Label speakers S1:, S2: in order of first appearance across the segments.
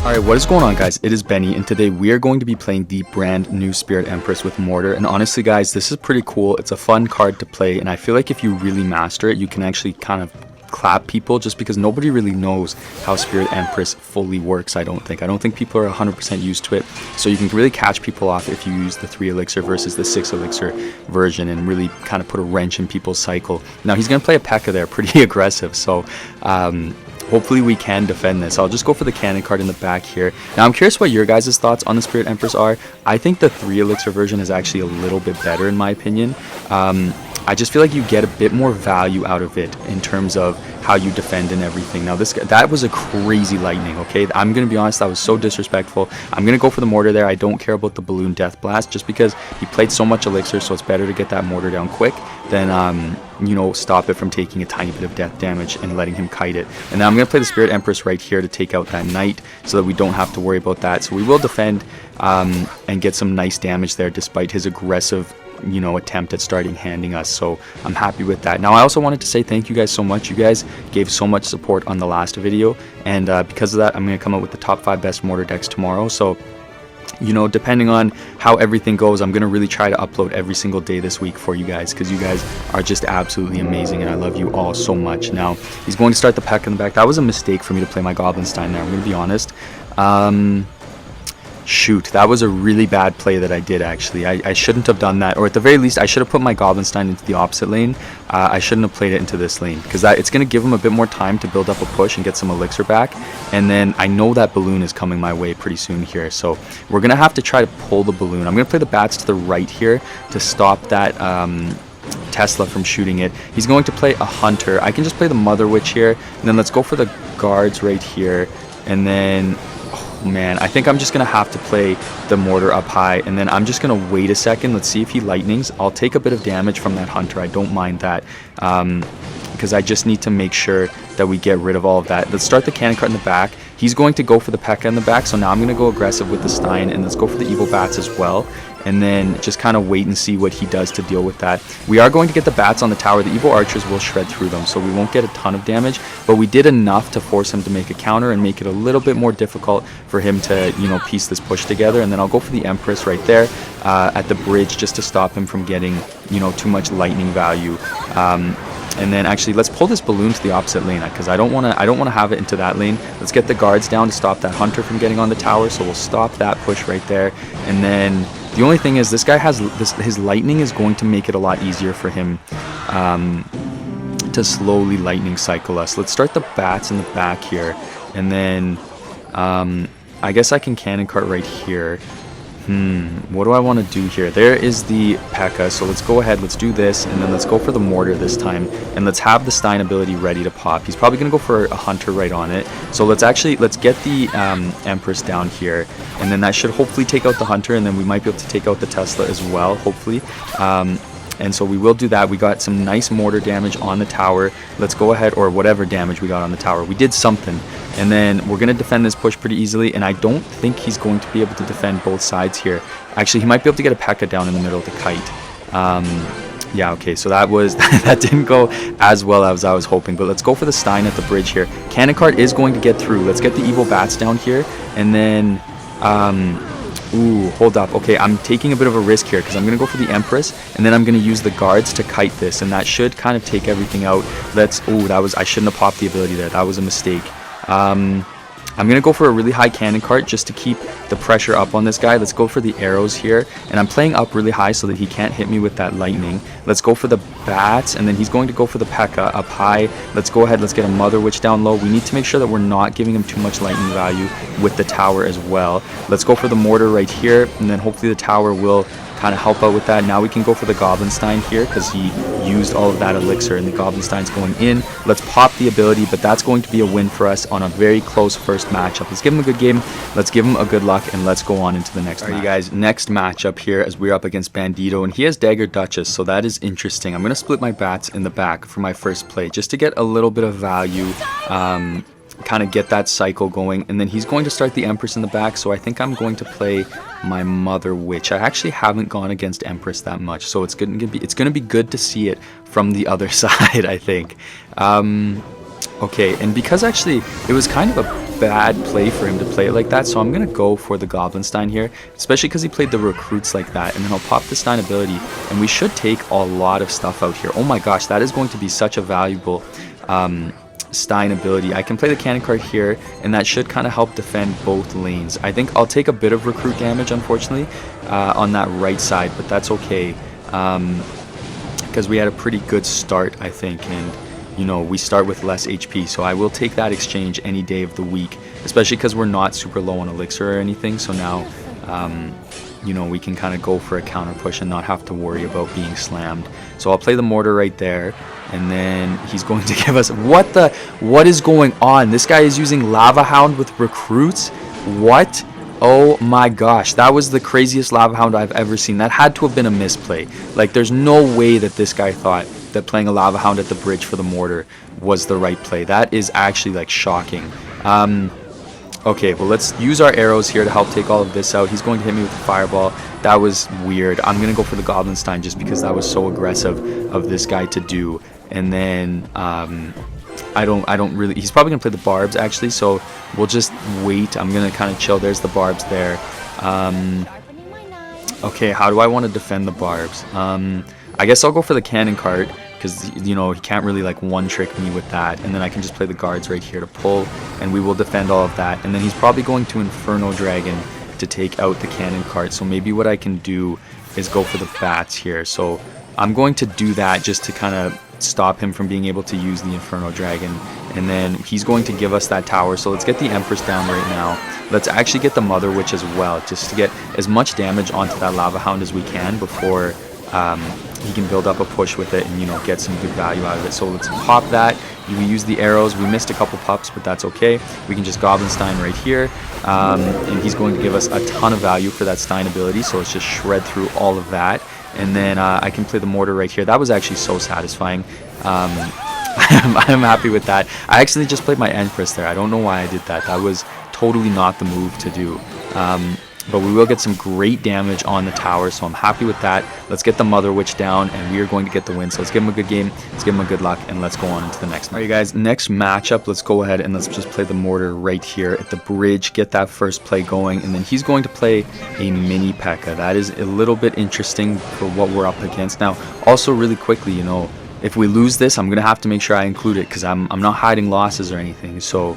S1: Alright, what is going on, guys? It is Benny, and today we are going to be playing the brand new Spirit Empress with Mortar. And honestly, guys, this is pretty cool. It's a fun card to play, and I feel like if you really master it, you can actually kind of clap people, just because nobody really knows how Spirit Empress fully works. I don't think people are 100% used to it, so you can really catch people off if you use the 3 elixir versus the 6 elixir version and really kind of put a wrench in people's cycle. Now he's going to play a Pekka there, pretty aggressive, so hopefully we can defend this. I'll just go for the cannon card in the back here. Now I'm curious what your guys' thoughts on the Spirit Empress are. I think the 3 elixir version is actually a little bit better in my opinion. I just feel like you get a bit more value out of it in terms of how you defend and everything. Now this guy, that was a crazy lightning, okay? I'm going to be honest, that was so disrespectful. I'm going to go for the mortar there. I don't care about the balloon death blast just because he played so much elixir, so it's better to get that mortar down quick than, you know, stop it from taking a tiny bit of death damage and letting him kite it. And now I'm going to play the Spirit Empress right here to take out that knight so that we don't have to worry about that. So we will defend and get some nice damage there despite his aggressive, you know, attempt at starting handing us. So I'm happy with that. Now I also wanted to say thank you guys so much. You guys gave so much support on the last video, and because of that, I'm going to come up with the top 5 best mortar decks tomorrow. So, you know, depending on how everything goes, I'm going to really try to upload every single day this week for you guys, because you guys are just absolutely amazing and I love you all so much. Now he's going to start the Pekka in the back. That was a mistake for me to play my Goblin Stein there, I'm going to be honest. Shoot, that was a really bad play that I did actually. I shouldn't have done that, or at the very least I should have put my Goblin Stein into the opposite lane. I shouldn't have played it into this lane, because it's going to give him a bit more time to build up a push and get some elixir back, and then I know that balloon is coming my way pretty soon here, so we're going to have to try to pull the balloon. I'm going to play the bats to the right here to stop that Tesla from shooting it. He's going to play a hunter. I can just play the Mother Witch here, and then let's go for the guards right here, and then man, I think I'm just gonna have to play the mortar up high, and then I'm just gonna wait a second. Let's see if he lightnings. I'll take a bit of damage from that hunter, I don't mind that, because I just need to make sure that we get rid of all of that. Let's start the cannon cart in the back. He's going to go for the Pekka in the back, so now I'm gonna go aggressive with the Stein, and let's go for the evil bats as well, and then just kind of wait and see what he does to deal with that. We are going to get the bats on the tower. The evil archers will shred through them, so we won't get a ton of damage, but we did enough to force him to make a counter and make it a little bit more difficult for him to, you know, piece this push together. And then I'll go for the Empress right there at the bridge just to stop him from getting, you know, too much lightning value. And then actually let's pull this balloon to the opposite lane, because I don't want to have it into that lane. Let's get the guards down to stop that hunter from getting on the tower, so we'll stop that push right there. And then the only thing is, this guy has his lightning is going to make it a lot easier for him to slowly lightning cycle us. Let's start the bats in the back here, and then I guess I can cannon cart right here. What do I want to do here? There is the Pekka, so let's go ahead, let's do this, and then let's go for the mortar this time, and let's have the Stein ability ready to pop. He's probably going to go for a hunter right on it, so let's get the Empress down here, and then that should hopefully take out the hunter, and then we might be able to take out the Tesla as well, hopefully. And so we will do that. We got some nice mortar damage on the tower. Let's go ahead, or whatever damage we got on the tower. We did something. And then we're going to defend this push pretty easily, and I don't think he's going to be able to defend both sides here. Actually, he might be able to get a Pekka down in the middle of the kite. Yeah, okay, so that was that didn't go as well as I was hoping, but let's go for the Stein at the bridge here. Cannon cart is going to get through. Let's get the evil bats down here, and then ooh, hold up. Okay, I'm taking a bit of a risk here, because I'm going to go for the Empress, and then I'm going to use the guards to kite this, and that should kind of take everything out. I shouldn't have popped the ability there. That was a mistake. I'm going to go for a really high cannon cart just to keep the pressure up on this guy. Let's go for the arrows here, and I'm playing up really high so that he can't hit me with that lightning. Let's go for the bats, and then he's going to go for the Pekka up high. Let's go ahead, let's get a Mother Witch down low. We need to make sure that we're not giving him too much lightning value with the tower as well. Let's go for the mortar right here, and then hopefully the tower will kind of help out with that. Now we can go for the Goblin Stein here, because he used all of that elixir, and the Goblin Stein's going in. Let's pop the ability, but that's going to be a win for us on a very close first matchup. Let's give him a good game, let's give him a good luck, and let's go on into the next match. Alright, you guys, next matchup here as we're up against Bandito, and he has Dagger Duchess, so that is interesting. I'm going to split my bats in the back for my first play just to get a little bit of value, kind of get that cycle going, and then he's going to start the Empress in the back, so I think I'm going to play my Mother Witch. I actually haven't gone against Empress that much, so it's gonna be good to see it from the other side, I think. Okay, and because actually it was kind of a bad play for him to play it like that, so I'm going to go for the Goblin Stein here, especially because he played the Recruits like that, and then I'll pop the Stein ability, and we should take a lot of stuff out here. Oh my gosh, that is going to be such a valuable Stein ability. I can play the Cannon Cart here, and that should kind of help defend both lanes. I think I'll take a bit of Recruit damage, unfortunately, on that right side, but that's okay, because we had a pretty good start, I think, and you know, we start with less HP, so I will take that exchange any day of the week, especially because we're not super low on elixir or anything, so now, you know, we can kind of go for a counter push and not have to worry about being slammed. So I'll play the Mortar right there, and then he's going to give us, what is going on? This guy is using Lavahound with Recruits? What? Oh my gosh, that was the craziest Lavahound I've ever seen. That had to have been a misplay. Like, there's no way that this guy thought that playing a Lavahound at the bridge for the Mortar was the right play. That is actually like shocking. Okay, well, let's use our arrows here to help take all of this out. He's going to hit me with the fireball. That was weird. I'm gonna go for the Goblin Stein just because that was so aggressive of this guy to do. And then I don't really, he's probably gonna play the barbs actually, so we'll just wait. I'm gonna kind of chill. There's the barbs there. Okay, how do I want to defend the barbs? I guess I'll go for the Cannon Cart, because, you know, he can't really like one-trick me with that, and then I can just play the guards right here to pull, and we will defend all of that. And then he's probably going to Inferno Dragon to take out the Cannon Cart, so maybe what I can do is go for the bats here. So I'm going to do that just to kind of stop him from being able to use the Inferno Dragon, and then he's going to give us that tower. So let's get the Empress down right now. Let's actually get the Mother Witch as well, just to get as much damage onto that Lavahound as we can before he can build up a push with it and, you know, get some good value out of it. So let's pop that. We use the arrows. We missed a couple pups, but that's okay. We can just Goblin Stein right here, and he's going to give us a ton of value for that Stein ability, so let's just shred through all of that. And then I can play the Mortar right here. That was actually so satisfying. I'm happy with that. I actually just played my Empress there. I don't know why I did that. That was totally not the move to do. But we will get some great damage on the tower, so I'm happy with that. Let's get the Mother Witch down, and we are going to get the win. So let's give him a good game, let's give him a good luck, and let's go on into the next. Alright guys, next matchup, let's go ahead and let's just play the Mortar right here at the bridge, get that first play going, and then he's going to play a mini Pekka. That is a little bit interesting for what we're up against. Now, also really quickly, you know, if we lose this, I'm going to have to make sure I include it, because I'm not hiding losses or anything, so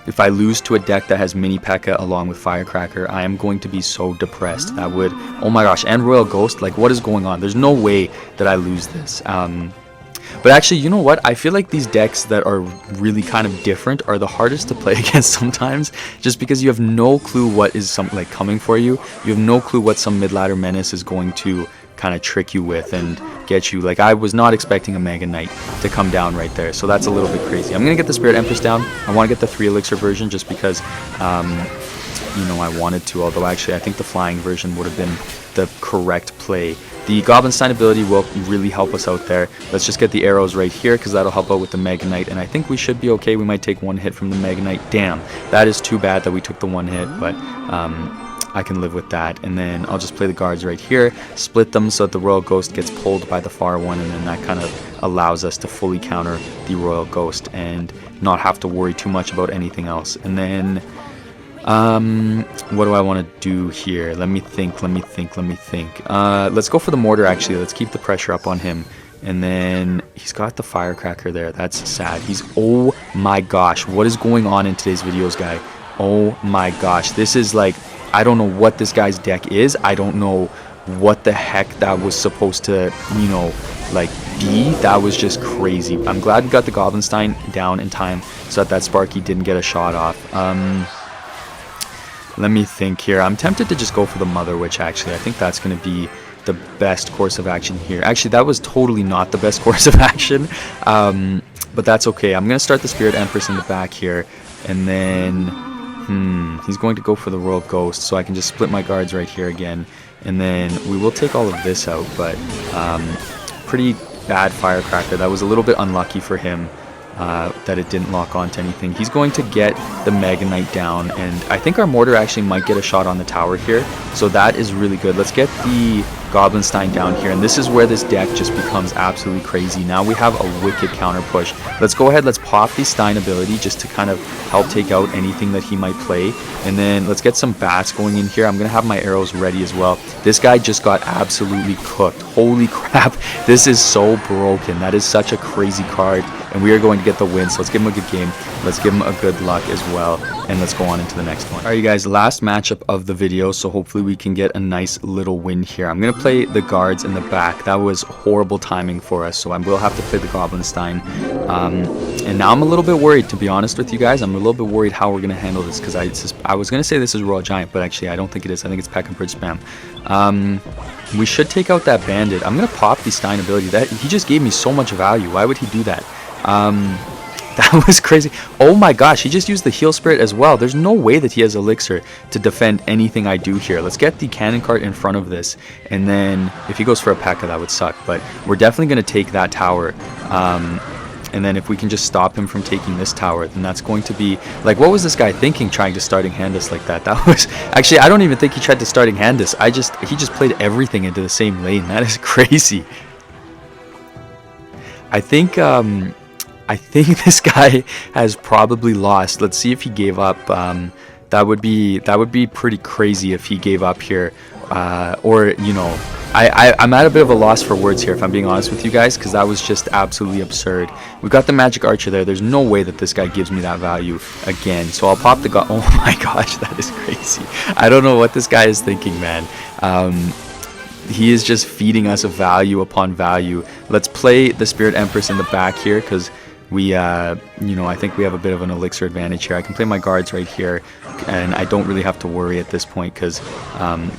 S1: if I lose to a deck that has Mini Pekka along with Firecracker, I am going to be so depressed. That would, oh my gosh, and Royal Ghost, like, what is going on? There's no way that I lose this. But actually, you know what? I feel like these decks that are really kind of different are the hardest to play against sometimes, just because you have no clue what is coming for you. You have no clue what some mid-ladder menace is going to kind of trick you with and get you. Like, I was not expecting a Mega Knight to come down right there, so that's a little bit crazy. I'm gonna get the Spirit Empress down. I want to get the 3 elixir version just because you know, I wanted to, although actually I think the flying version would have been the correct play. The Goblin Stein ability will really help us out there. Let's just get the arrows right here, because that'll help out with the Mega Knight, and I think we should be okay. We might take 1 hit from the Mega Knight. Damn, that is too bad that we took the 1 hit, but I can live with that. And then I'll just play the guards right here, split them so that the Royal Ghost gets pulled by the far one, and then that kind of allows us to fully counter the Royal Ghost and not have to worry too much about anything else. And then what do I want to do here? Let me think. Let's go for the Mortar actually. Let's keep the pressure up on him. And then he's got the Firecracker there. That's sad. He's, oh my gosh, what is going on in today's videos, guy? Oh my gosh, this is like, I don't know what this guy's deck is. I don't know what the heck that was supposed to, you know, like be. That was just crazy. I'm glad we got the Goblin Stein down in time so that Sparky didn't get a shot off. Let me think here. I'm tempted to just go for the Mother Witch actually. I think that's going to be the best course of action here. Actually, that was totally not the best course of action, but that's okay. I'm going to start the Spirit Empress in the back here, and then he's going to go for the Royal Ghost, so I can just split my guards right here again, and then we will take all of this out. But pretty bad Firecracker. That was a little bit unlucky for him that it didn't lock onto anything. He's going to get the Mega Knight down, and I think our Mortar actually might get a shot on the tower here, so that is really good. Let's get the Goblinstein down here, and this is where this deck just becomes absolutely crazy. Now we have a wicked counter push. Let's go ahead, let's pop the Stein ability just to kind of help take out anything that he might play, and then let's get some bats going in here. I'm gonna have my arrows ready as well. This guy just got absolutely cooked. Holy crap, this is so broken. That is such a crazy card, and we are going to get the win. So let's give him a good game, let's give him a good luck as well, and let's go on into the next one. All right, you guys, last matchup of the video, so hopefully we can get a nice little win here. I'm gonna play the guards in the back. That was horrible timing for us, so I will have to play the Goblinstein. And now I'm a little bit worried, to be honest with you guys. I'm a little bit worried how we're gonna handle this, because I was gonna say this is Royal Giant, but actually I don't think it is. I think it's Pekka Loon spam. We should take out that bandit. I'm gonna pop the Stein ability. That he just gave me so much value. Why would he do that? That was crazy. Oh my gosh, he just used the heal spirit as well. There's no way that he has elixir to defend anything I do here. Let's get the cannon cart in front of this, and then if he goes for a Pekka, that would suck, but we're definitely going to take that tower. And then if we can just stop him from taking this tower, then that's going to be like, what was this guy thinking trying to starting hand us like that? That was actually, I don't even think he tried to starting hand us. He just played everything into the same lane. That is crazy. I think this guy has probably lost. Let's see if he gave up. That would be pretty crazy if he gave up here, or you know, I'm at a bit of a loss for words here, if I'm being honest with you guys, because that was just absolutely absurd. We've got the magic archer there. There's no way that this guy gives me that value again. So I'll pop the oh my gosh, that is crazy. I don't know what this guy is thinking, man. He is just feeding us a value upon value. Let's play the Spirit Empress in the back here, because we, you know, I think we have a bit of an elixir advantage here. I can play my guards right here, and I don't really have to worry at this point, because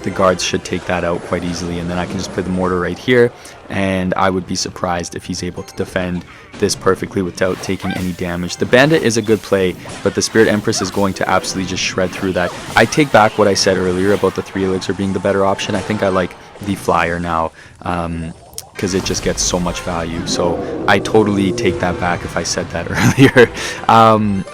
S1: the guards should take that out quite easily, and then I can just play the mortar right here, and I would be surprised if he's able to defend this perfectly without taking any damage. The bandit is a good play, but the Spirit Empress is going to absolutely just shred through that. I take back what I said earlier about the 3 elixir being the better option. I think I like the flyer now, because it just gets so much value. So I totally take that back if I said that earlier.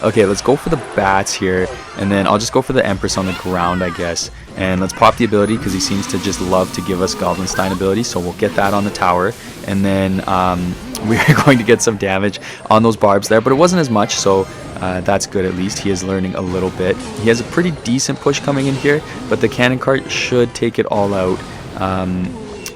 S1: Okay, let's go for the bats here, and then I'll just go for the Empress on the ground, I guess. And let's pop the ability, because he seems to just love to give us Goblinstein ability, so we'll get that on the tower, and then we're going to get some damage on those barbs there, but it wasn't as much, so that's good. At least he is learning a little bit. He has a pretty decent push coming in here, but the cannon cart should take it all out.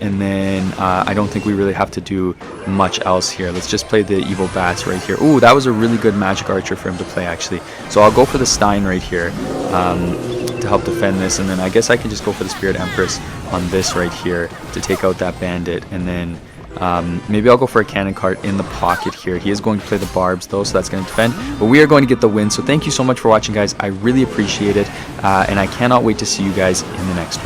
S1: And then I don't think we really have to do much else here. Let's just play the evil bats right here. Ooh, that was a really good magic archer for him to play, actually. So I'll go for the Stein right here to help defend this, and then I guess I can just go for the Spirit Empress on this right here to take out that bandit, and then maybe I'll go for a cannon cart in the pocket here. He is going to play the barbs though, so that's going to defend, but we are going to get the win. So thank you so much for watching, guys. I really appreciate it, and I cannot wait to see you guys in the next one.